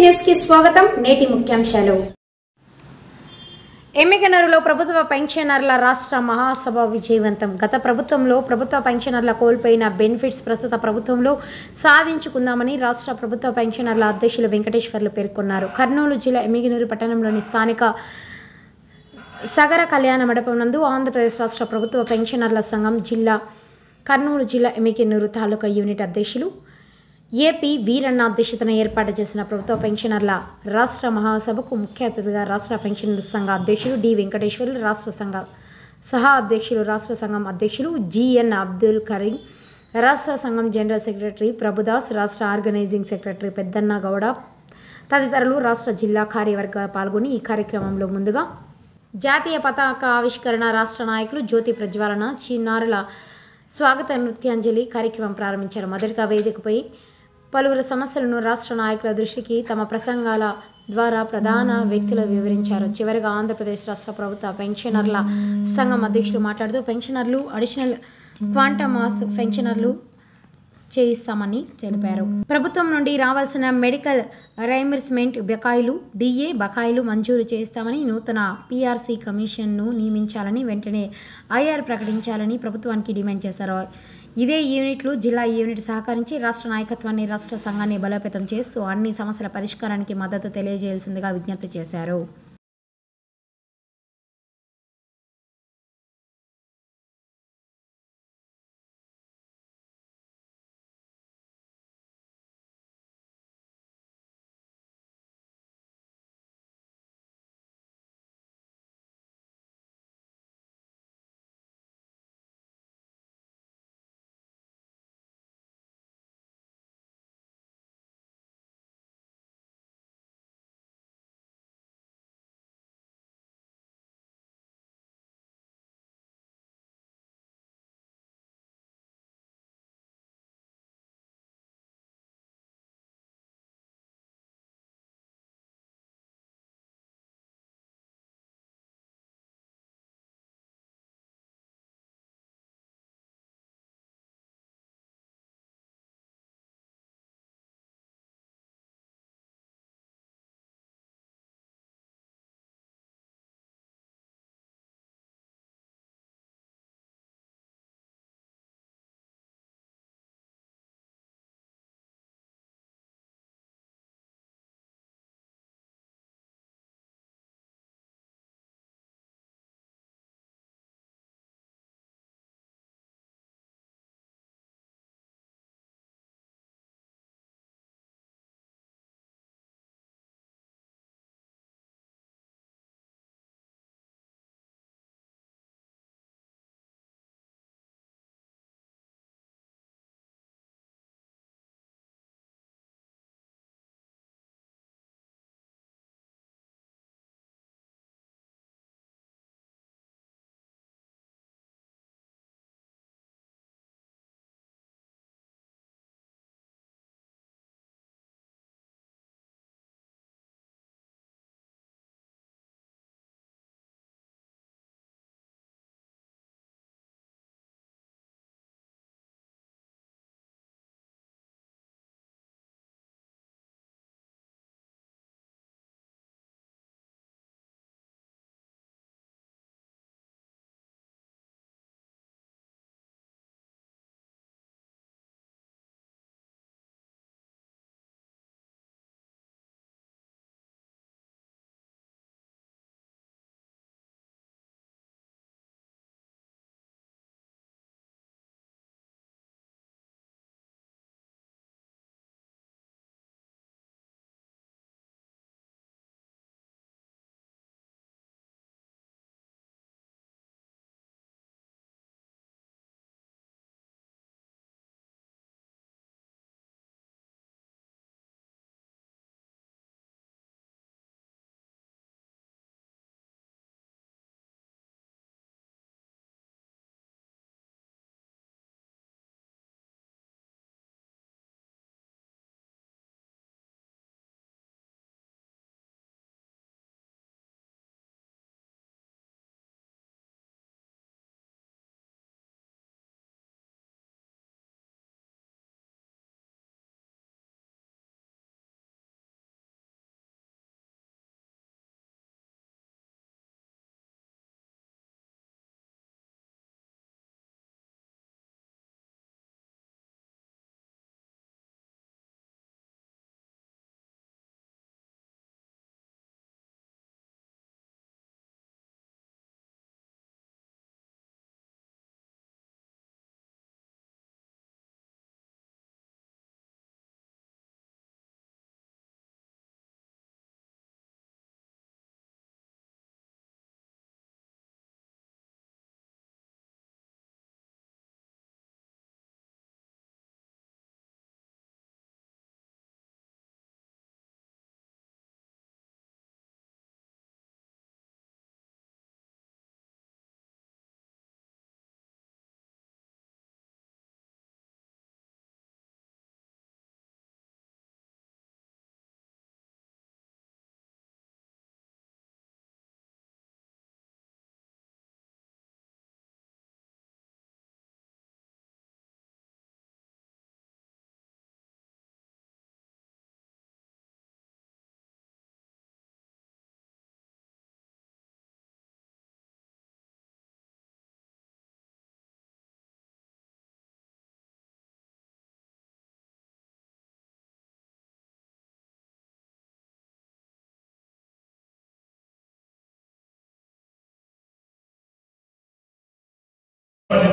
News కి స్వాగతం. నేటి ముఖ్యాంశాలు. ఎమ్మిగనూరులో ప్రభుత్వ పెన్షనర్ల రాష్ట్ర మహాసభ విజయవంతం. గత ప్రభుత్వంలో ప్రభుత్వ పెన్షనర్ల కోల్పోయిన బెనిఫిట్స్ ప్రస్తుత ప్రభుత్వంలో సాధించుకుందామని రాష్ట్ర ప్రభుత్వ పెన్షనర్ల అధ్యక్షులు వెంకటేశ్వర్లు పేర్కొన్నారు. కర్నూలు జిల్లా ఎమ్మిగనూరు పట్టణంలోని స్థానిక సగర కళ్యాణ మండపం నందు ఆంధ్రప్రదేశ్ రాష్ట్ర ప్రభుత్వ పెన్షనర్ల సంఘం కర్నూలు జిల్లా ఎమ్మిగనూరు తాలూకా యూనిట్ అధ్యక్షులు ఏపీ వీరన్న అధ్యక్షతన ఏర్పాటు చేసిన ప్రభుత్వ పెన్షనర్ల రాష్ట్ర మహాసభకు ముఖ్య అతిథిగా రాష్ట్ర పెన్షనర్ల సంఘ అధ్యక్షులు డి వెంకటేశ్వర్లు, రాష్ట్ర సంఘ సహా అధ్యక్షులు, రాష్ట్ర సంఘం అధ్యక్షులు జిఎన్ అబ్దుల్ కరీం, రాష్ట్ర సంఘం జనరల్ సెక్రటరీ ప్రభుదాస్, రాష్ట్ర ఆర్గనైజింగ్ సెక్రటరీ పెద్దన్న గౌడ తదితరులు రాష్ట్ర జిల్లా కార్యవర్గ పాల్గొని ఈ కార్యక్రమంలో ముందుగా జాతీయ పతాక ఆవిష్కరణ, రాష్ట్ర నాయకులు జ్యోతి ప్రజ్వలన, చిన్నారుల స్వాగత నృత్యాంజలి కార్యక్రమం ప్రారంభించారు. మొదటిగా వేదికపై పలువురు సమస్యలను రాష్ట్ర నాయకుల దృష్టికి తమ ప్రసంగాల ద్వారా ప్రధాన వ్యక్తులు వివరించారు. చివరిగా ఆంధ్రప్రదేశ్ రాష్ట్ర ప్రభుత్వ పెన్షనర్ల సంఘం అధ్యక్షులు మాట్లాడుతూ పెన్షనర్లు అడిషనల్ క్వాంటమాస్ పెన్షనర్లు చేయిస్తామని తెలిపారు. ప్రభుత్వం నుండి రావాల్సిన మెడికల్ రైంబర్స్మెంట్ బకాయిలు, డిఏ బకాయిలు మంజూరు చేస్తామని, నూతన పీఆర్సీ కమిషన్ను నియమించాలని, వెంటనే ఐఆర్ ప్రకటించాలని ప్రభుత్వానికి డిమాండ్ చేశారు. ఇదే యూనిట్లు జిల్లా యూనిట్ సహకరించి రాష్ట్ర నాయకత్వాన్ని, రాష్ట్ర సంఘాన్ని బలోపేతం చేస్తూ అన్ని సమస్యల పరిష్కారానికి మద్దతు తెలియజేయాల్సిందిగా విజ్ఞప్తి చేశారు.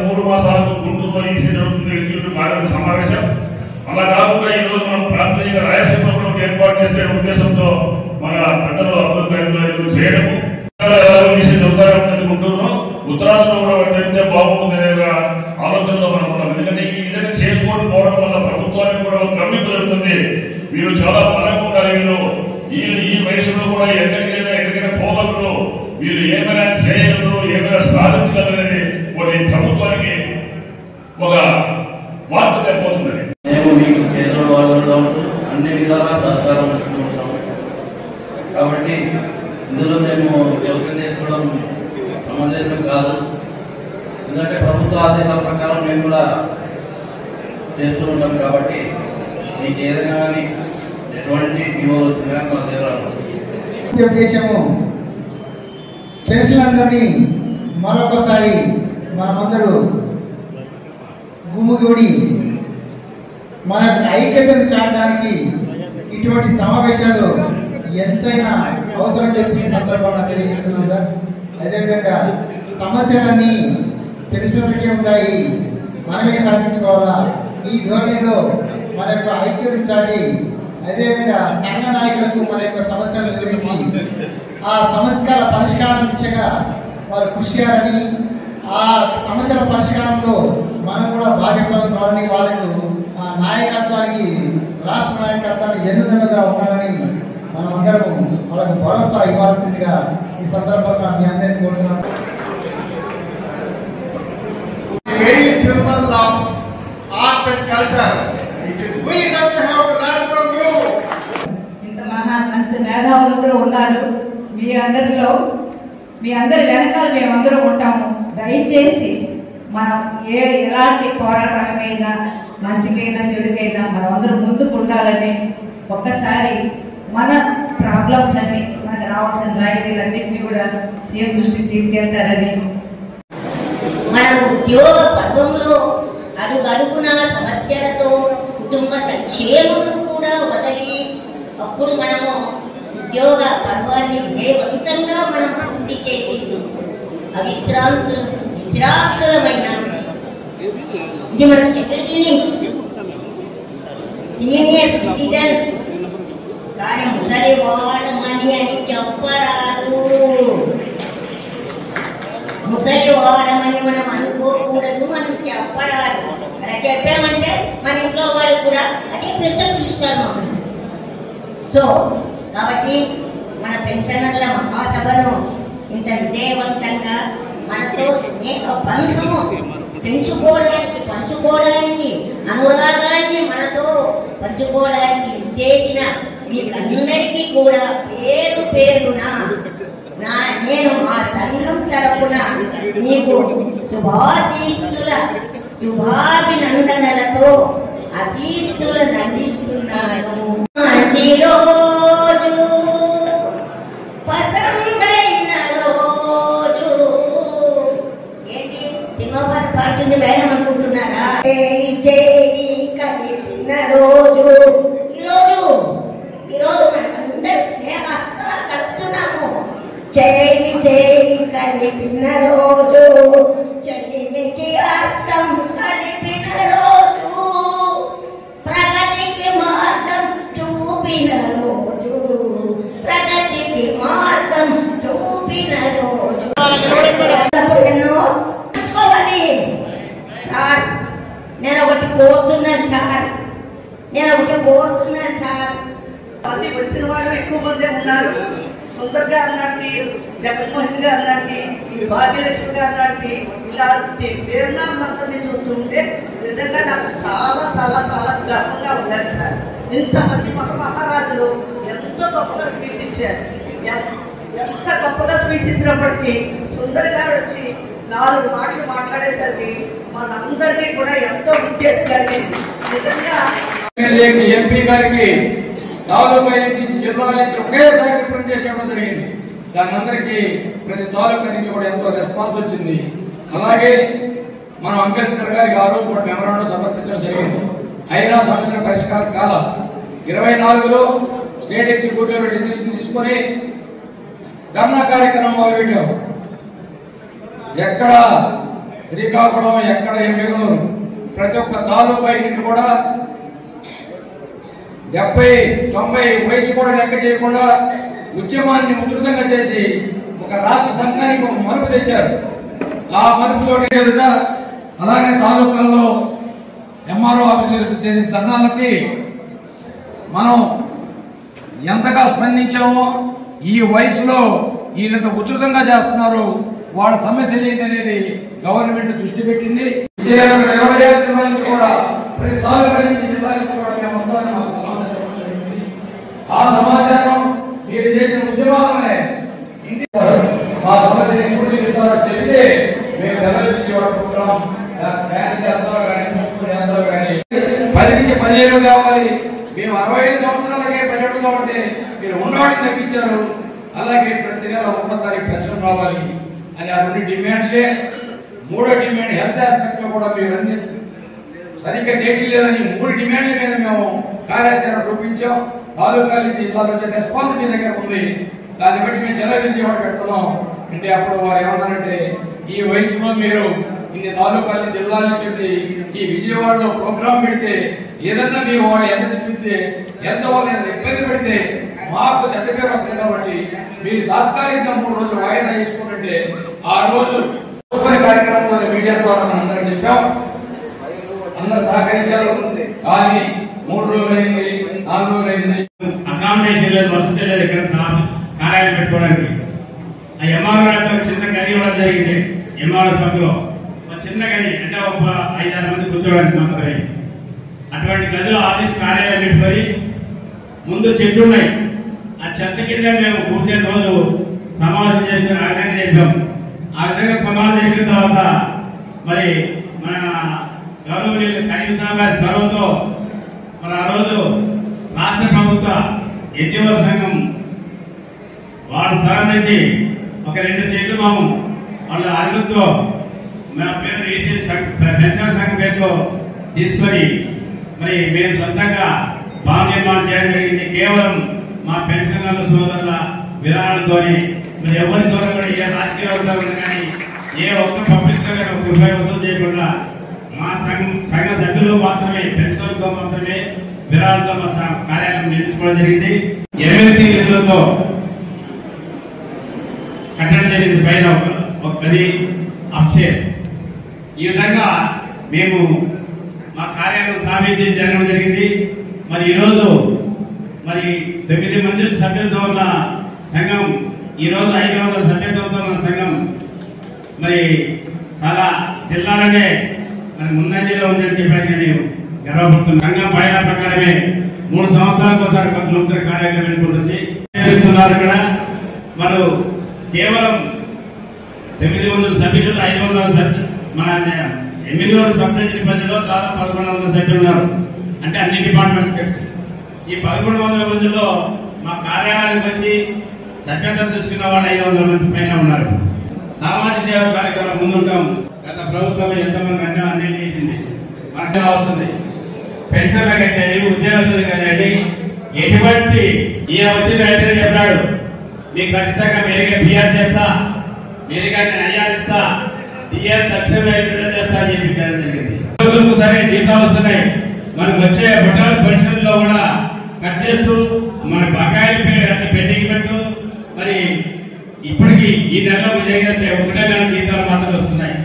3 మాసాలకు గుంటూరులో ఈ జరుగుతుంది ఎగ్జిక్యూటివ్ కార్యవర్గ సమావేశం. అలా కాకుండా ఈ రోజు మనం ప్రాంతీయంగా రాయలసీమలో కూడా ఏర్పాటు చేసే ఉద్దేశంతో మన పెద్దలు అభివృద్ధి చేయడము గుంటూరులో ఉత్తరాంధ్రలో కూడా జరిగితే బాగుంటుంది ఆలోచనలో మనం ఉన్నాం. ఎందుకంటే ఈ విధంగా చేసుకోవడం పోవడం వల్ల ప్రభుత్వానికి కూడా గమనింపు జరుగుతుంది. మీరు చాలా బలంగా ఉంటారు. వీళ్ళు ఈ వయసులో కూడా ఎక్కడికైనా పోగలరు, వీళ్ళు ఏమైనా చేయగలరు, ఏమైనా సాధించగలరనేది కొన్ని ప్రభుత్వానికి ఒక వార్త లేకపోతుంది. మేము మీకు పేదవాళ్ళలో అన్ని విధాలా సహకారం ఇస్తుంటాం. కాబట్టి ఇందులో మేము జోక్యం చేసుకోవడం సమంజసం కాదు. ఎందుకంటే ప్రభుత్వ ఆదేశాల ప్రకారం మేము కూడా చేస్తూ ఉంటాం. కాబట్టి మీకు ఏదైనా కానీ ఎటువంటి ఇవ్వవలసిందిగా మా దగ్గర ఉద్దేశము పెన్షన్లందరినీ మరొకసారి మనమందరూ గుమిగూడి మన ఐక్యతను చాటడానికి ఇటువంటి సమావేశాలు ఎంతైనా అవసరం చెప్పి సందర్భంగా తెలియజేస్తున్నాం సార్. అదేవిధంగా సమస్యలన్నీ పెన్షన్లకే ఉంటాయి, మనమే సాధించుకోవాలా ఈ ధోరణిలో మన యొక్క ఐక్యతను చాటి అదేవిధంగా సంఘ నాయకులకు మన యొక్క సమస్యలను గురించి ఆ సమస్యల పరిష్కారం దిశగా వారు కృషి చేయాలని, ఆ సమస్యల పరిష్కారంలో మనం కూడా భాగస్వామ్యం కావాలని, వాళ్ళకు నాయకత్వానికి రాష్ట్ర నాయకత్వానికి వెన్నుదన్నుగా ఉండాలని మనం అందరం వాళ్ళకు భరోసా ఇవ్వాల్సిందిగా ఈ సందర్భంగా మీ అందరినీ కోరుతున్నాను. ఇంత మంచి మేధావులందరూ ఉన్నారు. మీ అందరి వెనకాల మేమందరూ ఉంటాము. దయచేసి మనం ఎలాంటి పోరాటాలకైనా మంచికైనా చెడుకైనా మనం అందరూ ముందుకు ఉండాలని, ఒక్కసారి మన ప్రాబ్లమ్స్ అన్ని మనకు రావాల్సిన రాయితీలన్నింటినీ కూడా సీఎం దృష్టికి తీసుకెళ్తారని, మన ఉద్యోగ పర్వంలో అడుగడుగున సమస్యలతో కుటుంబ సంక్షేమం కూడా వదలి అప్పుడు మనము ఉద్యోగ పర్వాన్ని విజయవంతంగా మనం పూర్తి చేసి విశ్రాంతులమైన ఇది మన సెకండ్ ఇన్నింగ్స్ సీనియర్ సిటిజన్స్. కానీ ముసలి వాడమని అని చెప్పరాదు, ముసలి వాడమని మనం అనుకోకూడదు, మనం చెప్పరాదు. అలా చెప్పామంటే మన ఇంట్లో వాళ్ళు కూడా అదే పెద్ద పిలుస్తారు మమ్మల్ని. సో కాబట్టి మన పెన్షనర్ల మహాసభను ఇంత విజయవంతంగా మనతో స్నేహ బంధము పంచుకోవడానికి అనురాగాన్ని మనతో పంచుకోవడానికి విచ్చేసిన మీకందరికీ కూడా పేరు పేరున నేను మా సంఘం తరపున మీకు శుభాభినందనలతో ఆశీస్సులను అందిస్తున్నాను. మంచి రోజు, పసందైన రోజు. ఏంటి సింహపాత పాడుతుంది మేడం అనుకుంటున్నారా? కలిపిన రోజు ఈరోజు మనందరూ స్నేహంగా కలుపుతున్నాము. చేయి కలిపిన రోజు, చెల్లిమికి అర్థం కలిపిన రోజు, ప్రగతికి మార్గం చూపిన రోజు, ప్రగతికి మార్గం చూపిన రోజు. ఎన్నో నేర్చుకోవాలి సార్. నేను ఒకటి కోరుతున్నాను సార్. అది వచ్చిన వాళ్ళు ఎక్కువ మంది ఉన్నారు. సుందర్ గారు లాంటి, జగన్మోహన్ గారు లాంటి, భాగ్యలక్ష్మి గారు లాంటి ఇలాంటి పేరునామందరినీ చూస్తుంటే నిజంగా నాకు చాలా చాలా చాలా గర్వంగా ఉండాలి సార్. ఇంతమంది మన మహారాజులు ఎంతో గొప్పగా స్పీచ్ ఇచ్చారు. ఎంత గొప్పగా స్పీచ్ ఇచ్చినప్పటికీ సుందర్ గారు వచ్చి 4 మాటలు మాట్లాడేసరికి మనందరికీ కూడా ఎంతో విద్యత కలిగింది. నిజంగా ఎంపీ గారికి 45 జిల్లాల నుంచి ఒకేసారి రిప్రజెంట్ చేయడం జరిగింది. దాని అందరికీ ప్రతి తాలూకా నుంచి కూడా ఎంతో రెస్పాన్స్ వచ్చింది. అలాగే మనం అంబేద్కర్ గారికి ఆ రోజు కూడా మెమరాండం సమర్పించడం జరిగింది. అయినా సమస్య పరిష్కారం కాల 24లో స్టేట్ ఎగ్జిక్యూటివ్ డిసిషన్ తీసుకొని ధర్నా కార్యక్రమం మొదలుపెట్టాం. ఎక్కడ శ్రీకాకుళం ఎక్కడ ఎంపీలు ప్రతి ఒక్క తాలూకా ఇంటిని కూడా 70-90 వయసు కూడా లెక్క చేయకుండా ఉద్యమాన్ని ఉధృతంగా చేసి ఒక రాష్ట్ర సంఘానికి ఒక మలుపు తెచ్చారు. ఆ మలుపుతో అలాగే తాలూకాల్లో ఎంఆర్ఓ ఆఫీసులకు చేసిన ధర్నాలకి మనం ఎంతగా స్పందించామో, ఈ వయసులో ఈయనంత ఉధృతంగా చేస్తున్నారు, వాళ్ళ సమస్యలు ఏంటి అనేది గవర్నమెంట్ దృష్టి పెట్టింది. కూడా ప్రతి తాలూకా నుంచి జిల్లాలకు కూడా మేము వస్తామని మాకు సమాచారం వచ్చింది. ఆ సమాచారం మీరు చేసిన ఉద్యమాలనే ఆ సమస్యను ఎప్పుడు తీరుస్తారో చెప్తే మేము నెలవించేవాడు ప్రోగ్రాం చేస్తారో కానీ 10 నుంచి 15 కావాలి. మేము 65 సంవత్సరాలకే బడ్జెట్లో ఉంటే మీరు ఉన్నవాడిని తగ్గించారు. అలాగే ప్రతి నెల 1వ తారీఖు పెన్షన్ రావాలి అని ఆ 2 డిమాండ్లే. 3వ డిమాండ్ హెల్త్ ఆస్పెక్ట్ లో కూడా మీరు అన్ని సరిగ్గా చేయలేదని 3 డిమాండ్ల మీద మేము కార్యాచరణ రూపించాం. తాలూకాల నుంచి జిల్లాలో వచ్చే రెస్పాన్స్ మీ దగ్గర ఉంది. దాన్ని బట్టి మేము జిల్లా విజయవాడ పెడుతున్నాం. అంటే అప్పుడు వారు ఏమన్నారంటే, ఈ వయసులో మీరు ఇన్ని తాలూకాల జిల్లాల నుంచి వచ్చి ఈ విజయవాడలో ప్రోగ్రాం పెడితే ఏదన్నా మీ వాడు ఎంత చూపిస్తే ఎంత వాళ్ళని ఇబ్బంది పెడితే మాకు చెడ్డ పేరు వస్తుంది కాబట్టి మీరు తాత్కాలికంగా 3 రోజులు వాయిదా చేసుకుంటుంటే ఆ రోజు కార్యక్రమంలో మీడియా ద్వారా మనం అందరూ చెప్పాం. అందరూ సహకరించారు. కానీ 3 రోజులు అయింది, 4 రోజులు అయింది. అకామిడేషన్ లేదు, వసతి లేదు ఇక్కడ కార్యాలయం పెట్టుకోవడానికి. ఆ ఎంఆర్ఓ చిన్న గది ఇవ్వడం జరిగింది. ఎంఆర్ఓ సభ్యులు చిన్న గది అంటే ఒక 5-6 మంది కూర్చోవడానికి మాత్రమే. అటువంటి గదిలో ఆఫీస్ కార్యాలయం పెట్టుకొని ముందు చెట్లు ఉన్నాయి. ఆ చెట్ల కింద మేము కూర్చొని రోజు సమావేశం చేసుకుని ఆ విధంగా చెప్పాం. ఆ విధంగా సమావేశం చేసిన తర్వాత మరి మన గౌరవనీయులు కనీసం గారి చొరవతో మరి ఆ రోజు రాష్ట్ర ప్రభుత్వ ఎన్జిఓల సంఘం వాళ్ళ స్థలం నుంచి ఒక 2 చెట్లు మాము వాళ్ళ అనుమతితో మా పేరు పెన్షన్ సంఘం పేరుతో తీసుకొని మరి మేము సొంతంగా భవన నిర్మాణం చేయడం జరిగింది. కేవలం మా పెన్షనర్ల సోదరుల విధానాలతోనే మరి ఎవరితో కూడా ఏ రాజకీయ వర్గాలు కానీ ఏ ఒక్క పబ్లిక్ రూపాయి వసూలు చేయకుండా మా సంఘ సభ్యులు మాత్రమే పెన్షన్లతో మాత్రమే విరాళంతో మా కార్యాలయం నిర్మించుకోవడం జరిగింది. 8 నిధులతో కట్టడం జరిగింది. పైన ఒక గది అప్స్టేర్. ఈ విధంగా మేము మా కార్యాలయం స్థాపించి జరగడం జరిగింది. మరి ఈరోజు మరి 9 మంది సభ్యులతో ఉన్న సంఘం ఈరోజు 500 సభ్యులతో ఉన్న సంఘం మరి చాలా జిల్లాలోనే మరి ముందంజలో ఉందని చెప్పాను. నేను గర్వపడుతున్న సంఘం పైన ప్రకారమే 3 సంవత్సరాలకు ఒకసారి కొంత కార్యాలయం వెళ్ళిపోతుంది. ఇక్కడ వారు కేవలం 900 సభ్యులు 500 సభ్యులు మన ఎమ్మెల్యేలు సభ్యుల పరిధిలో దాదాపు 1100 సభ్యులు ఉన్నారు. అంటే అన్ని డిపార్ట్మెంట్స్ కలిసి ఈ 1100 మందిలో మా కార్యాలయానికి వచ్చి సభ్యత్వం తీసుకున్న వాళ్ళు 500 మంది పైన ఉన్నారు. సామాజిక సేవ కార్యక్రమం ముందుంటాం. గత ప్రభుత్వం ఎంతమంది అన్యాయం చేసింది మనకు అవుతుంది. పెన్షన్లకైతే ఉద్యోగస్తులు కానీ ఎటువంటి ఈ వచ్చి వెంటనే చెప్పాడు, మీకు ఖచ్చితంగా మెరుగా పిఆర్ చేస్తా, మెరుగా అయ్యారిస్తా, పిఆర్ తక్షణమే విడుదల చేస్తా అని చెప్పి జరిగింది. సరే జీతాలు వస్తున్నాయి, మనకు వచ్చే హోటల్ పెన్షన్ లో కూడా కట్ చేస్తూ మన బకాయిలు అన్ని పెండింగ్ పెట్టు. మరి ఇప్పటికి ఈ నెలలో జరిగితే 1 నెల జీతాలు మాత్రం వస్తున్నాయి.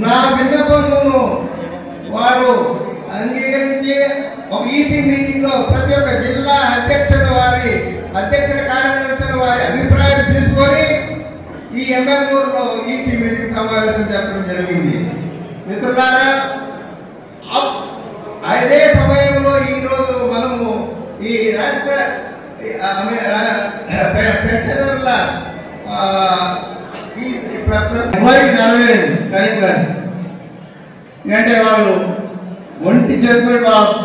నా విన్నపమును వారు అంగీకరించి ఒక ఈసీ మీటింగ్ లో ప్రతి ఒక్క జిల్లా అధ్యక్షుల కార్యదర్శుల వారి అభిప్రాయాలు తీసుకొని ఈ ఎంఎల్ఓలో ఈసీ మీటింగ్ సమావేశం జరపడం జరిగింది. మిత్రులారా, అదే సమయంలో ఈ రోజు పెన్షనర్ల ఎవరికి నెరవేరేది కరీంనగర్. ఎందుకంటే వాళ్ళు ఒంటి చేతులు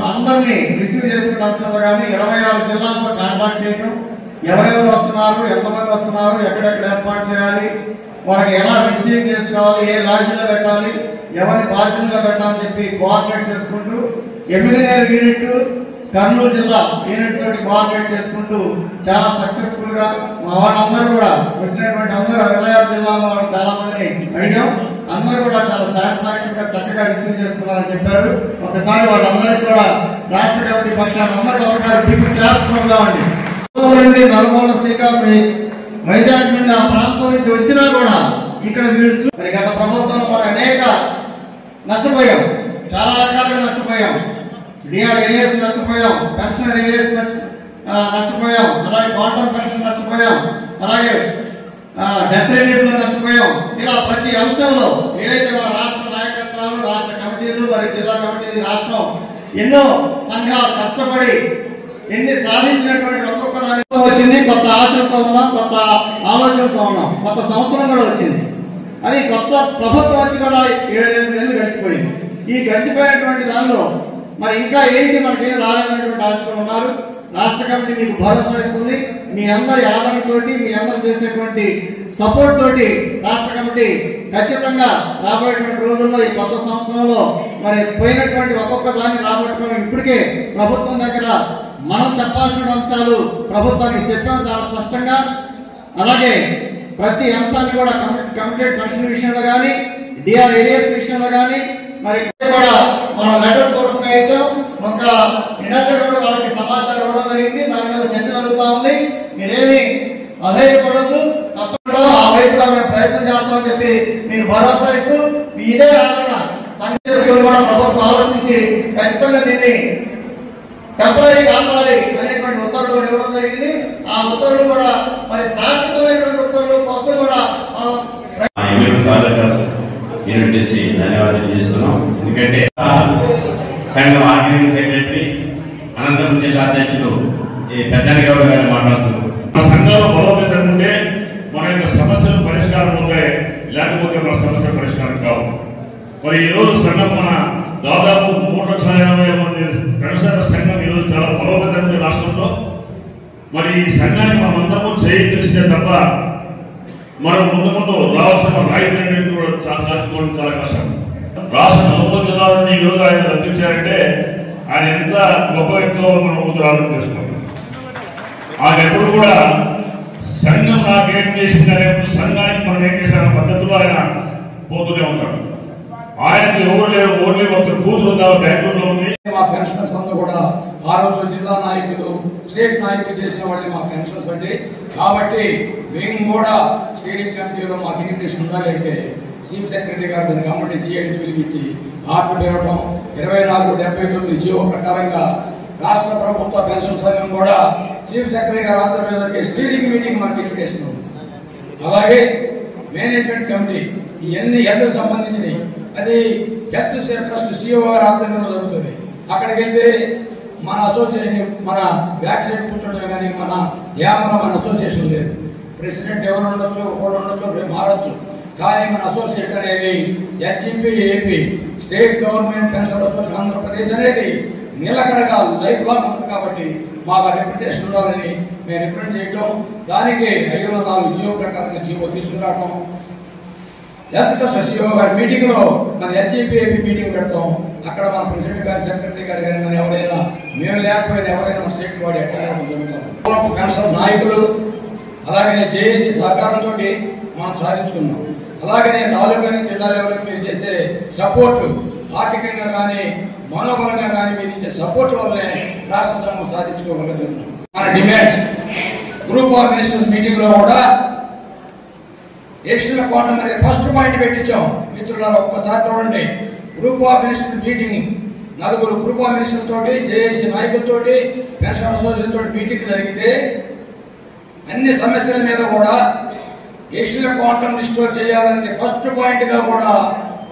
అందరినీ రిసీవ్ చేసుకునే అంశంలో కానీ 26 జిల్లాలతో కాంటాక్ట్ చేయడం, ఎవరెవరు వస్తున్నారు, ఎంతమంది వస్తున్నారు, ఎక్కడెక్కడ ఏర్పాటు చేయాలి, వాళ్ళకి ఎలా రిసీవ్ చేసుకోవాలి, ఏ లాడ్జీలో పెట్టాలి, ఎవరిని బాధ్యతగా పెట్టాలని చెప్పి కోఆర్డినేట్ చేసుకుంటూ ఎమ్మిగనూరు యూనిట్, కర్నూలు జిల్లా యూనిట్ తోటి కోఆర్డినేట్ చేసుకుంటూ చాలా సక్సెస్ఫుల్ గా మా వాళ్ళందరూ కూడా వచ్చినటువంటి అందరూ 26 జిల్లాలో వాళ్ళు చాలా మందిని అడిగాం. అందరూ కూడా చాలా సాటిస్ఫాక్షన్ గా చక్కగా రిసీవ్ చేసుకున్నారని చెప్పారు. ఒకసారి వాళ్ళందరికీ కూడా రాష్ట్ర కమిటీ పక్షాన్ని అందరికీ ఒకసారి బిగ్ చేసుకుందామండి. నల్గొండ, శ్రీకాకుళం, వైజాగ్ నుండి ఆ ప్రాంతం నుంచి వచ్చినా కూడా ఇక్కడ వీళ్ళు మరి గత ప్రభుత్వంలో మనం అనేక నష్టపోయాం, చాలా రకాలుగా నష్టపోయాం. డిఆర్ ఏరియాస్ నష్టపోయాం, పెన్షన్ ఏరియాస్ నష్టపోయాం, అలాగే క్వాంటమ్ పెన్షన్ నష్టపోయాం, అలాగే డెత్ రిలీఫ్ లో నష్టపోయాం. ఇలా ప్రతి అంశంలో ఏదైతే మన రాష్ట్ర నాయకత్వాలు, రాష్ట్ర కమిటీలు, మరి జిల్లా కమిటీలు, రాష్ట్రం ఎన్నో సంఘాలు కష్టపడి ఎన్ని సాధించినటువంటి ఒక్కొక్క దానితో వచ్చింది. కొత్త ఆశలతో ఉన్నాం, కొత్త ఆలోచనతో ఉన్నాం, కొత్త సంవత్సరం కూడా వచ్చింది. అది కొత్త ప్రభుత్వం వచ్చి కూడా 7-8 నెలలు గడిచిపోయింది. ఈ గడిచిపోయినటువంటి దానిలో మరి ఇంకా ఏంటి మనకేం రాలేదనేటువంటి ఆశతో ఉన్నారు. రాష్ట్ర కమిటీ మీకు భరోసా ఇస్తుంది. మీ అందరి ఆదరణతోటి, మీ అందరు చేసేటువంటి సపోర్ట్ తోటి రాష్ట్ర కమిటీ ఖచ్చితంగా రాబోయేటువంటి రోజుల్లో ఈ కొత్త సంవత్సరంలో మరి పోయినటువంటి ఒక్కొక్క దాన్ని రాబట్టుకోవడం ఇప్పటికే ప్రభుత్వం దగ్గర మనం చెప్పాల్సిన అంశాలు ప్రభుత్వానికి చెప్పాం చాలా స్పష్టంగా. అలాగే ప్రతి అంశాన్ని కూడా కమిటెడ్ పెన్షన్ విషయంలో కానీ, డిఆర్ ఏరియాస్ విషయంలో కానీ మరి కూడా మనం లెటర్ పూర్వకంగా ఇచ్చాం. ఒక ఇండస్ట్రీ కూడా వాళ్ళకి సమాచారం ఇవ్వడం జరిగింది. దాని మీద చర్చ జరుగుతూ ఉంది. మీరేమి అధైర్యపడద్దు, తప్పకుండా ఆ వైపుగా మేము ప్రయత్నం చేస్తామని చెప్పి మీకు భరోసా ఇస్తూ ఇదే ఆలోచన సంఘం కూడా ప్రభుత్వం ఆలోచించి ఖచ్చితంగా దీన్ని టెంపరీ కాపాలి అనేటువంటి ఉత్తర్వులు ఇవ్వడం జరిగింది. ఆ ఉత్తర్వులు కూడా మరి శాశ్వతమైనటువంటి ఉత్తర్వుల కోసం కూడా యూనిట్ నుంచి ధన్యవాదాలు చేస్తున్నాం. ఎందుకంటే సంఘం ఆర్గనైజింగ్ సెక్రటరీ అనంతపురం జిల్లా అధ్యక్షులు పెద్దాని గౌడ్ గారు మాట్లాడుతున్నారు. మన సంఘంలో బలోపేతం ఉంటే మన యొక్క సమస్యలు పరిష్కారం అవుతాయి, లేకపోతే మన సమస్యలు పరిష్కారం కావు. మరి ఈ రోజు సంఘం మన దాదాపు 3,80,000 మంది పెన్షనర్ల సంఘం ఈరోజు చాలా బలోపేతం ఉంది రాష్ట్రంలో. మరి ఈ సంఘాన్ని మనం అందరూ చేయిస్తే తప్ప మనం ముందు రావాల్సిన రాయితీ కూడా సాధించుకోవడం చాలా కష్టం. రాష్ట్ర నలుగురు జిల్లాల నుండి ఈ రోజు ఆయన రప్పించారంటే ఆయన ఎంత గొప్ప వ్యక్తితో మనం ముందు ఆలోచన చేస్తున్నాం. ఆయన ఎప్పుడు కూడా సంఘం నాకేం చేసిందనే సంఘానికి మనం ఏం చేసిన పద్ధతిలో ఆయన పోతూనే ఉంటాడు. ఆయనకి ఎవరు లేరు, ఓన్లీ ఒక కూతురు బెంగళూరులో ఉంది. మా పెన్షనర్స్ అందరూ కూడా ఆ రోజు జిల్లా నాయకులు, స్టేట్ నాయకులు చేసిన వాళ్ళే మా పెన్షనర్స్ అండి. కాబట్టి మేము కూడా స్టీరింగ్ కమిటీలో మాకు ఇన్విటేషన్ ఉండాలంటే చీఫ్ సెక్రటరీ గారు దాన్ని గవర్నమెంట్ జిఐడి పిలిపించి ఆర్డర్ ఇవ్వడం 2479 జీవో ప్రకారంగా రాష్ట్ర ప్రభుత్వ పెన్షన్ సంఘం కూడా చీఫ్ సెక్రటరీ గారు ఆధ్వర్యంలో స్టీరింగ్ మీటింగ్ మనకి ఇన్విటేషన్ ఉంది. అలాగే మేనేజ్మెంట్ కమిటీ ఇవన్నీ హెల్త్ సంబంధించినవి అది హెల్త్ ట్రస్ట్ సిఇఓ గారు ఆధ్వర్యంలో జరుగుతుంది. అక్కడికి వెళ్తే మన అసోసియేషన్ మన బ్యాక్ సైడ్ కూర్చోవడం కానీ మన యామలో మన అసోసియేషన్ లేదు. ప్రెసిడెంట్ ఎవరు ఉండొచ్చు, ఒకరు ఉండొచ్చు, రేపు మారచ్చు. కానీ మన అసోసియేషన్ అనేది HEP AP state government pension association Andhra Pradesh అనేది నిలకడగా లైఫ్ లాంగ్ ఉంటుంది. కాబట్టి మాకు రిప్రజెంటేషన్ ఉండాలని మేము రిప్రజెంట్ చేయడం, దానికి 504 జీవో ప్రకారంగా జీవో తీసుకురావడం, హెల్త్ ట్రస్ట్ సిఇఓ గారి మీటింగ్ లో మన హెచ్ఈపీ ఏపీ మీటింగ్ పెడతాం. అక్కడ మన ప్రెసిడెంట్ గారు, సెక్రటరీ గారు కానీ మన ఎవరైనా మేము లేకపోయినా ఎవరైనా మన స్టేట్ బాడీ ఎక్కడ పెన్షన్ నాయకులు అలాగనే జేఏసీ సహకారంతో మనం సాధించుకున్నాం. అలాగనే తాలూకా నుంచి జిల్లా లెవెల్ మీరు చేసే సపోర్ట్, ఆర్థికంగా కానీ మనోబలంగా కానీ మీరు ఇచ్చే సపోర్ట్ వల్లనే రాష్ట్ర సంఘం సాధించుకోగలుగుతున్నాం. మన demand group of ministers meeting లో కూడా ఎక్స్ట్రా క్వాంటమ్ అనేది ఫస్ట్ పాయింట్ పెట్టించాం. మిత్రులారా ఒక్కసారి చూడండి, group of minister meeting 4 group of minister తోటి, జేఏసీ నాయకులతోటి, పెన్షన్ అసోసియేషన్ తోటి మీటింగ్ జరిగితే అన్ని సమస్యల మీద కూడా ఎక్స్ట్రా క్వాంటమ్ రిస్టోర్ చేయాలని ఫస్ట్ పాయింట్ గా కూడా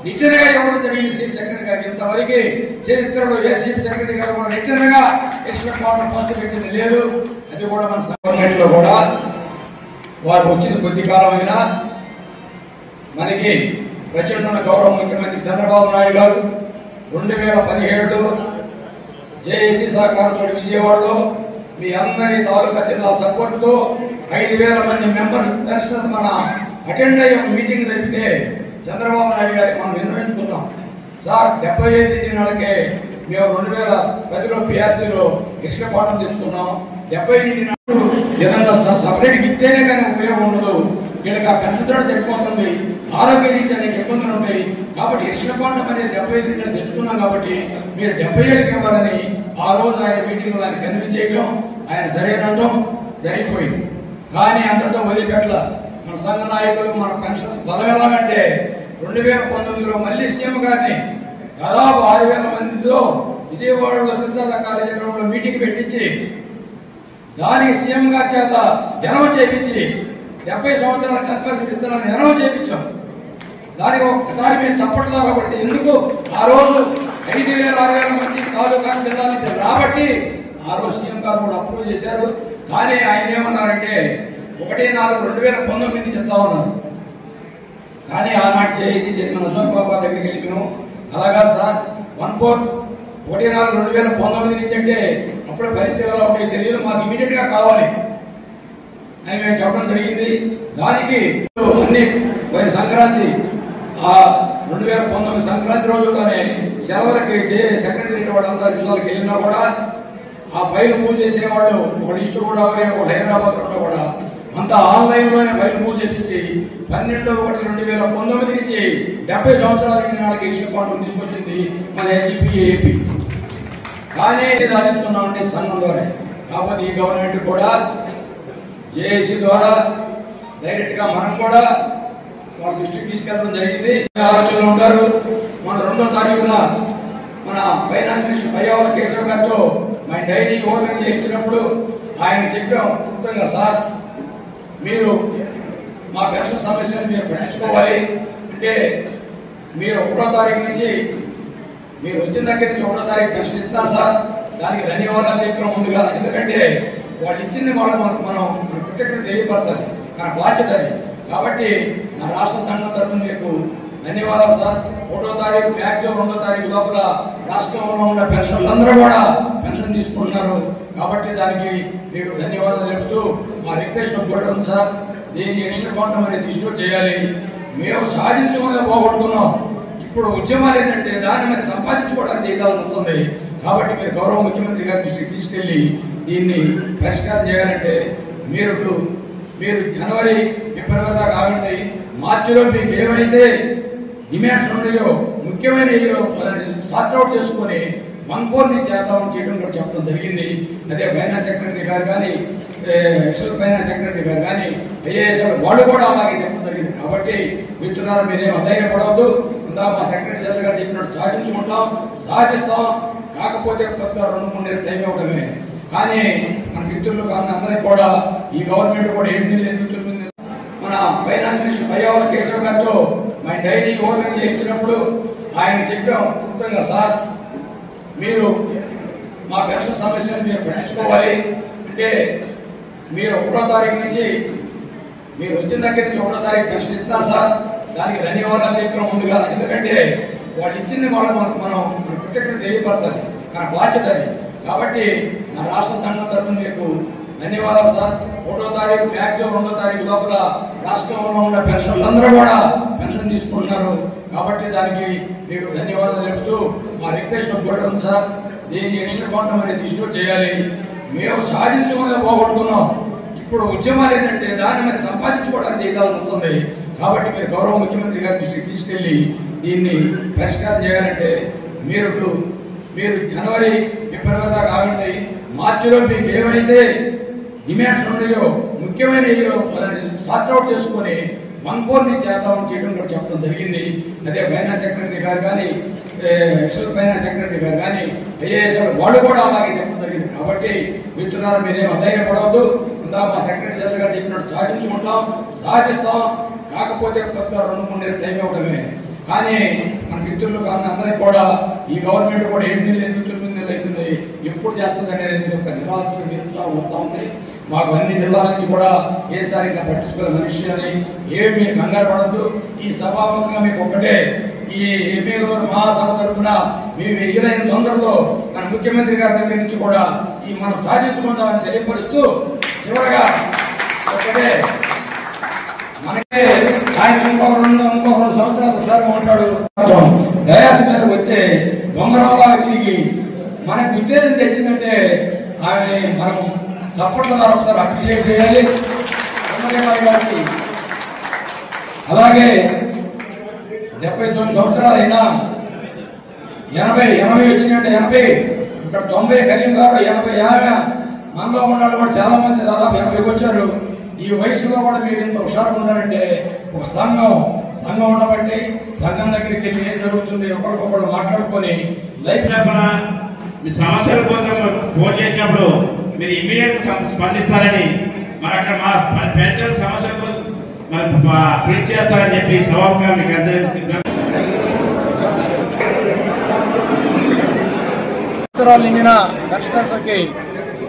రిటర్న్గా ఇవ్వడం జరిగింది చీఫ్ సెక్రటరీ గారికి. ఇంతవరకు చరిత్రలో ఏ చీఫ్ సెక్రటరీ గారు కూడా రిటర్న్గా ఎక్స్ట్రా పవర్ ఫస్ట్ పెట్టింది లేదు. అది కూడా మన గవర్నమెంట్లో కూడా వారు వచ్చిన కొద్ది కాలమైనా మనకి ప్రజెంట్ గౌరవ ముఖ్యమంత్రి చంద్రబాబు నాయుడు గారు 2017లో జేఏసీ సహకారంతో విజయవాడలో మీ అందరి తాలూకా జిల్లా సపోర్టుతో 5,000 మంది మెంబర్స్ దర్శనం మన అటెండ్ అయ్యే మీటింగ్ జరిపితే చంద్రబాబు నాయుడు గారికి మనం నిర్వహించుకున్నాం. సార్ 75 దినాలకే మేము 2010లో పిఆర్సీలో ఎక్స్ట్రా పాఠం తీసుకున్నాం. 75 దినాలు ఏదన్నా సపరేట్గా ఇస్తేనే కానీ ఉపయోగం ఉండదు. వీళ్ళకి ఆ పెన్షన్తో సరిపోతుంది. ఆరోగ్య రీత్యా అనేక ఇబ్బందులు ఉంటాయి. కాబట్టి ఎక్స్ట్రా పాఠం అనేది 75 దినాలు తెచ్చుకున్నాం. కాబట్టి మీరు 77కి ఇవ్వాలని ఆ రోజు ఆయన మీటింగ్లో ఆయన కన్విన్స్ చేయడం, ఆయన సరైనటం జరిగిపోయింది. కానీ అంతటితో వదిలిపెట్టల మన సంఘ నాయకులు మన పెన్షన్స్ బలం ఎలాగంటే 2019లో మళ్ళీ సీఎం గారిని దాదాపు 6,000 మందితో విజయవాడలో సిద్ధార్థ కాలేజీ గ్రౌండ్లో మీటింగ్ పెట్టించి దానికి సీఎం గారి చేత జనం చేయించి 70 సంవత్సరాల కన్ఫరెన్స్ ఇద్దరు జనం చేయించాం. దానికి ఒక్కసారి మేము చప్పట్లు కాబట్టి ఎందుకు ఆ రోజు 5,000-6,000 మంది తాలూకా జిల్లా నుంచి రాబట్టి ఆ రోజు సీఎం గారు కూడా అప్రూవ్ చేశారు. కానీ ఆయన ఏమన్నారంటే 1/4/2019 చెప్తా ఉన్నారు. కానీ ఆనాటి చేసి మన అశోక్ బాబా దగ్గరికి వెళ్ళినాము. అలాగా సార్ 1/4/2019 నుంచి అంటే అప్పుడే పరిస్థితి ఎలా ఉంటాయి తెలియదు, మాకు ఇమీడియట్ గా కావాలి అని మేము చెప్పడం జరిగింది. దానికి అన్ని సంక్రాంతి 2019 సంక్రాంతి రోజుల్లోనే సెలవులకి సెక్రటరీ వాళ్ళంతా జిల్లాలకు వెళ్ళినా కూడా ఆ ఫైల్ మూవ్ చేసేవాళ్ళు ఒక లిస్టు కూడా ఒక హైదరాబాద్ లో కూడా అంతా ఆన్లైన్ లోనే ఫైల్ మూవ్ చేపించి 12/1/2019 నుంచి 70 సంవత్సరాల నాటికి ఇష్యూ పాటు తీసుకొచ్చింది మన హెచ్పిఏపి. కానీ సాధిస్తున్నామంటే సంఘం ద్వారా. కాబట్టి ఈ గవర్నమెంట్ కూడా జేఏసీ ద్వారా డైరెక్ట్ గా మనం కూడా వాళ్ళ దృష్టికి తీసుకెళ్ళడం జరిగింది. ఆలోచనలో ఉంటారు. మన 2వ తారీఖున మన ఫైనాన్స్ మినిస్టర్ పయ్యావుల కేశవ్ గారితో మన డైరీ ఓపెన్ చేయించినప్పుడు ఆయన చెప్పాం మొత్తంగా, సార్ మీరు మా పెన్షన్ సమస్యను మీరు పెంచుకోవాలి అంటే మీరు 1వ తారీఖు నుంచి మీరు వచ్చిన దగ్గర నుంచి 1వ తారీఖు పెన్షన్ ఇస్తారు సార్, దానికి ధన్యవాదాలు చెప్పిన ముందుగా. ఎందుకంటే వాళ్ళు ఇచ్చింది వాళ్ళు మనం కృతజ్ఞత తెలియపరచాలి, మన బాధ్యత అది. కాబట్టి నా రాష్ట్ర సంఘం తరఫున మీకు ధన్యవాదాలు సార్. 1వ తారీఖు మ్యాక్సిమం 2వ తారీఖు లోపల రాష్ట్రంలో ఉన్న పెన్షన్లందరూ కూడా పెన్షన్ తీసుకుంటున్నారు. కాబట్టి దానికి మీకు ధన్యవాదాలు చెబుతూ మా రిక్వెస్ట్ కోరడం సార్, దీన్ని ఎక్స్ట్రా కౌంటర్ అనేది డిస్ట్రిబ్యూట్ చేయాలి. మేము సాధించకుండా పోగొట్టుకున్నాం. ఇప్పుడు ఉద్యమాలు ఏంటంటే దాన్ని మరి సంపాదించుకోవడానికి జీతాలు ఉంటుంది. కాబట్టి మీరు గౌరవ ముఖ్యమంత్రి గారి దృష్టికి తీసుకెళ్లి దీన్ని పరిష్కారం చేయాలంటే మీరు జనవరి ఫిబ్రవరి దాకా ఆగండి. మార్చిలో మీకు ఏమైతే డిమాండ్స్ ఉన్నాయో ముఖ్యమైనయో సార్ట్అవుట్ చేసుకుని 1/4 నుంచి చేద్దామని చేయడం కూడా చెప్పడం జరిగింది. అదే ఫైనాన్స్ సెక్రటరీ గారు కానీ ఎక్సైజ్ ఫైనాన్స్ సెక్రటరీ గారు కానీ ఐఏఎస్ వాళ్ళు కూడా అలాగే చెప్పడం జరిగింది. కాబట్టి మిత్రులారా మీరేం అధైర్యపడవద్దు. ఇందా మా సెక్రటరీ జనరల్ గారు చెప్పినట్టు సాధించుకుంటాం, సాధిస్తాం. కాకపోతే కొత్త 2-3 నెలలు టైం ఇవ్వడమే. కానీ మన మిత్రులు కానీ అందరికీ కూడా ఈ గవర్నమెంట్ కూడా ఏం తెలియదు. మన ఫైనాన్స్ మినిస్టర్ పయ్యావుల కేశవ్ గారితో మన డైరీ ఓపెన్ చేయించినప్పుడు ఆయన చెప్పాం మొత్తంగా, సార్ మీరు మా పెన్షన్ సమస్యను మీరు పెంచుకోవాలి అంటే మీరు 1వ తారీఖు నుంచి మీరు వచ్చిన దగ్గర నుంచి 1వ తారీఖు పెన్షన్ ఇస్తారు సార్, దానికి ధన్యవాదాలు చెప్పిన ముందుగా. ఎందుకంటే వాళ్ళు ఇచ్చింది వాళ్ళు మనం కృతజ్ఞత తెలియపరచాలి, మన బాధ్యత అది. కాబట్టి నా రాష్ట్ర సంఘం తరఫున మీకు ధన్యవాదాలు సార్. 1వ తారీఖు మ్యాక్సిమం 2వ తారీఖు లోపల రాష్ట్రంలో ఉన్న పెన్షన్లందరూ కూడా పెన్షన్ తీసుకుంటున్నారు. కాబట్టి దానికి మీకు ధన్యవాదాలు చెబుతూ మా రిక్వెస్ట్ కోరడం సార్, దీన్ని ఎక్స్ట్రా కౌంటర్ అనేది డిస్ట్రిబ్యూట్ చేయాలి. మేము సాధించకుండా పోగొట్టుకున్నాం. ఇప్పుడు ఉద్యమాలు ఏంటంటే దాన్ని మరి సంపాదించుకోవడానికి జీతాలు ఉంటుంది. కాబట్టి మీరు గౌరవ ముఖ్యమంత్రి గారి దృష్టికి తీసుకెళ్లి దీన్ని పరిష్కారం చేయాలంటే మీరు జనవరి ఫిబ్రవరి దాకా ఆగండి. మార్చిలో మీకు ఏమైతే డిమాండ్స్ ఉన్నాయో ముఖ్యమైనయో సార్ట్అవుట్ చేసుకుని 1/4 నుంచి చేద్దామని చేయడం కూడా చెప్పడం జరిగింది. అదే ఫైనాన్స్ సెక్రటరీ గారు కానీ ఎక్సైజ్ ఫైనాన్స్ సెక్రటరీ గారు కానీ ఐఏఎస్ వాళ్ళు కూడా అలాగే చెప్పడం జరిగింది. కాబట్టి మిత్రులారా మీరేం అధైర్యపడవద్దు. ఇందా మా సెక్రటరీ జనరల్ గారు చెప్పినట్టు సాధించుకుంటాం, సాధిస్తాం. కాకపోతే కొత్త 2-3 నెలలు టైం ఇవ్వడమే. కానీ మన మిత్రులు కానీ అందరికీ కూడా ఈ గవర్నమెంట్ కూడా 7 నెలలు ఎందుకు 9 నెలలు అవుతుంది, ఎప్పుడు చేస్తుంది అనేది ఒక నిరాశ వస్తూ ఉంది. మాకు అన్ని జిల్లాల నుంచి కూడా ఏ తారీఖున పట్టించుకునే మనిషి అని ఏమి మీరు కంగారు పడద్దు. ఈ సభాముఖంగా మీకు ఒకటే, ఈ ఎమ్మెల్యేల మహాసభ తరఫున మేము ఎదురైన తొందరలో మన ముఖ్యమంత్రి గారి దగ్గర నుంచి కూడా ఈ మనం సాధించుకుందామని తెలియపరుస్తూ చివరగా ఒకటే, మనకే ఆయన ఇంకొక 2 సంవత్సరాలు హుషారుగా ఉంటాడు. దయాస మీద వచ్చే దొంగరావుగా తిరిగి మనకు ఉత్తేజం తెచ్చిందంటే ఆయన మనం చప్పట్ల ద్వారా ఒకసారి అప్రిషియేట్ చేయాలి గారికి. అలాగే 79 సంవత్సరాలు అయినా 80 వచ్చిందంటే 80 ఇక్కడ 90 కరీం గారు 80 మనలో ఉన్నాడు కూడా చాలా మంది దాదాపు 80 వచ్చారు. ఈ వయసులో కూడా మీరు ఇంత హుషారుగా ఉన్నారంటే ఒక సంఘం ఉండబట్టి సంఘం దగ్గరికి వెళ్ళి ఏం జరుగుతుంది ఒకరికొకరు మాట్లాడుకొని లైఫ్ మీ సమస్యల కోసం ఫోన్ చేసినప్పుడు మీరు ఇమ్మీడియట్ స్పందిస్తారని మరి అక్కడ మా పెన్షన్ సమస్యల కోసం మరి ప్రింట్ చేస్తారని చెప్పి సవాలుగా మీకు అందరికీ నిండిన పెన్షనర్స్కి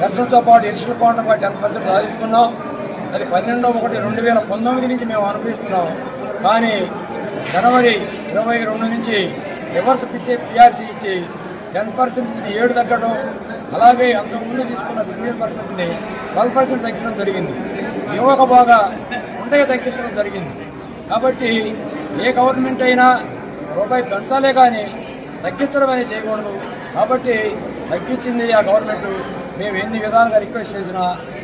పెన్షన్తో పాటు ఎడిషనల్ కౌంటర్ 10% సాధించుకున్నాం. అది 12/1/2019 నుంచి మేము అనుభవిస్తున్నాం. కానీ జనవరి 22 నుంచి రివర్స్ ఇచ్చే పిఆర్సీ ఇచ్చి 10% 7 తగ్గడం, అలాగే అంతకుముందు తీసుకున్న 15%ని 12% తగ్గించడం జరిగింది. యువక బాగా ఉండగా తగ్గించడం జరిగింది. కాబట్టి ఏ గవర్నమెంట్ అయినా రూపాయి పెంచాలే కానీ తగ్గించడం అనేది చేయకూడదు. కాబట్టి తగ్గించింది ఆ గవర్నమెంట్. మేము ఎన్ని విధాలుగా రిక్వెస్ట్ చేసినా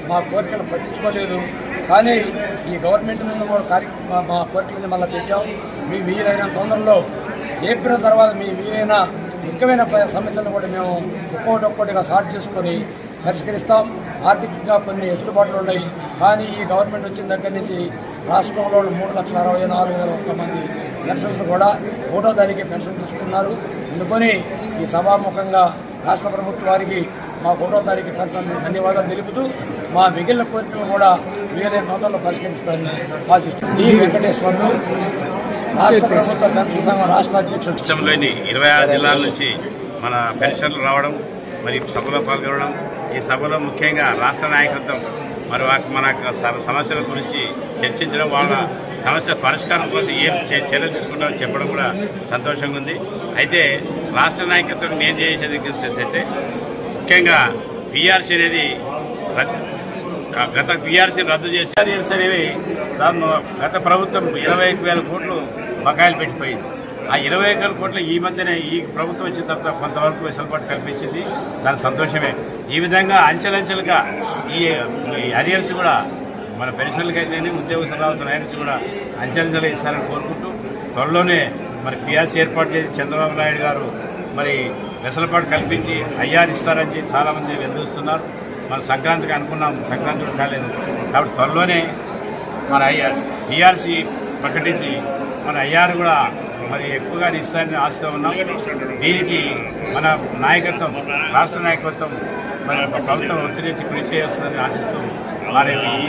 మా కోరికలు పట్టించుకోలేదు. కానీ ఈ గవర్నమెంట్ నుండి కూడా మా కోరికలని మళ్ళీ పెట్టాం. మీ వీలైన తొందరలో ఏప్రిల్ తర్వాత మీ వీలైన ముఖ్యమైన సమస్యలను కూడా మేము ఒక్కొక్కటిగా సార్ట్ చేసుకొని పరిష్కరిస్తాం. ఆర్థికంగా కొన్ని వెసులుబాట్లు ఉన్నాయి. కానీ ఈ గవర్నమెంట్ వచ్చిన దగ్గర నుంచి రాష్ట్రంలో 3,64,001 మంది పెన్షన్స్ కూడా 1వ తారీఖు పెన్షన్ తీసుకున్నారు. అందుకని ఈ సభాముఖంగా రాష్ట్ర ప్రభుత్వం వారికి మా 1వ తారీఖు పెన్షన్ ధన్యవాదాలు తెలుపుతూ మా మిగిలిన కోరికలు కూడా వీలైన తొందరలో పరిష్కరిస్తారని ఆశిస్తున్నాను. డి వెంకటేశ్వర్లు, రాష్ట్ర ప్రభుత్వ పెన్షన్ సంఘం రాష్ట్ర అధ్యక్షుడు. రాష్ట్రంలోని 26 జిల్లాల నుంచి మన పెన్షన్లు రావడం, మరి సభలో పాల్గొనడం, ఈ సభలో ముఖ్యంగా రాష్ట్ర నాయకత్వం మరి మన సమస్యల గురించి చర్చించడం, వాళ్ళ సమస్య పరిష్కారం కోసం ఏం చర్యలు తీసుకుంటామని చెప్పడం కూడా సంతోషంగా ఉంది. అయితే రాష్ట్ర నాయకత్వం నేను చేసేది ఏంటంటే ముఖ్యంగా పిఆర్సీ అనేది గత పిఆర్సీని రద్దు చేసి పిఆర్సీ అనేవి దాన్ని గత ప్రభుత్వం 21,000 కోట్లు బకాయిలు పెట్టిపోయింది. ఆ 21,000 కోట్లు ఈ మధ్యనే ఈ ప్రభుత్వం వచ్చిన తర్వాత కొంతవరకు వెసులుబాటు కల్పించింది. దాని సంతోషమే. ఈ విధంగా అంచెలంచెలుగా ఈ అరియర్స్ కూడా మన పెన్షన్లకైతే ఉద్యోగస్తులు రావాల్సిన అరియర్స్ కూడా అంచెలంచెలుగా ఇస్తారని కోరుకుంటూ త్వరలోనే మరి పిఆర్సీ ఏర్పాటు చేసి చంద్రబాబు నాయుడు గారు మరి వెసులుబాటు కల్పించి అయ్యారు ఇస్తారని చెప్పి చాలామంది ఎదురుస్తున్నారు. మనం సంక్రాంతికి అనుకున్నాం, సంక్రాంతి కూడా కాలేదు. కాబట్టి త్వరలోనే మన పిఆర్సీ ప్రకటించి మన అయ్యారు కూడా మరి ఎక్కువగా ఇస్తారని ఆశతో ఉన్నాం. దీనికి మన నాయకత్వం, రాష్ట్ర నాయకత్వం మరి ప్రభుత్వం ఒత్తిడి కృషి చేస్తుందని ఆశిస్తూ మరి ఈ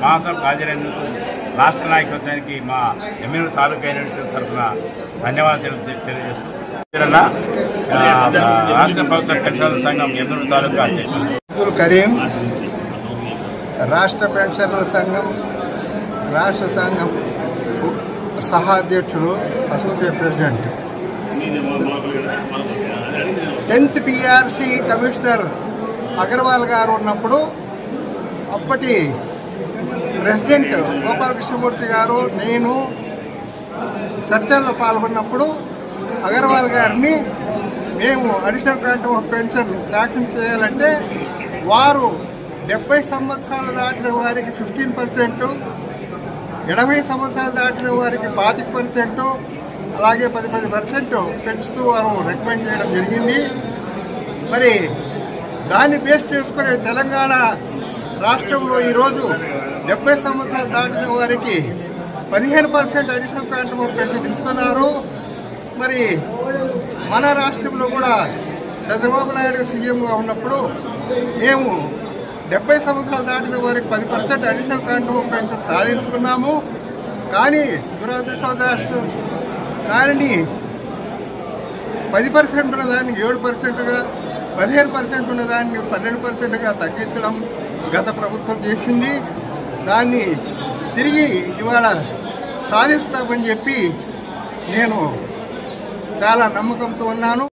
మహాసభ హాజరైనందుకు రాష్ట్ర నాయకత్వానికి మా ఎమ్మెల్యే తాలూకా తరఫున ధన్యవాదాలు తెలియజేస్తూ రాష్ట్ర ప్రభుత్వ పెన్షనర్ల సంఘం ఎమ్మెల్యే తాలూకా అధ్యక్షుడు కరీం, రాష్ట్ర పెన్షనర్ల సంఘం రాష్ట్ర సంఘం సహా అధ్యక్షుడు, associate president. 10th PRC commissioner Agarwal గారు ఉన్నప్పుడు అప్పటి ప్రెసిడెంట్ గోపాలకృష్ణమూర్తి గారు, నేను చర్చల్లో పాల్గొన్నప్పుడు అగర్వాల్ గారిని మేము additional grant of pension sanction చేయాలంటే వారు 70 సంవత్సరాలు దాటిన వారికి 15%, 80 సంవత్సరాలు దాటిన వారికి 25%, అలాగే 10% పెంచుతూ వారు రికమెండ్ చేయడం జరిగింది. మరి దాన్ని బేస్ చేసుకుని తెలంగాణ రాష్ట్రంలో ఈరోజు 70 సంవత్సరాలు దాటిన వారికి 15% అడిషనల్ గ్రాంట్ ఆఫ్ పెన్షన్ ఇస్తున్నారు. మరి మన రాష్ట్రంలో కూడా చంద్రబాబు నాయుడు సీఎంగా ఉన్నప్పుడు మేము 70 సంవత్సరాలు దాటిన వారికి 10% అడిషనల్ గ్రాంట్ ఆఫ్ పెన్షన్ సాధించుకున్నాము. కానీ దురదృష్టవశాత్తు దానిని 10% ఉన్నదాన్ని 7%గా 15% ఉన్నదాన్ని 12%గా తగ్గించడం గత ప్రభుత్వం చేసింది. దాన్ని తిరిగి ఇవాళ సాధిస్తామని చెప్పి నేను చాలా నమ్మకంతో ఉన్నాను.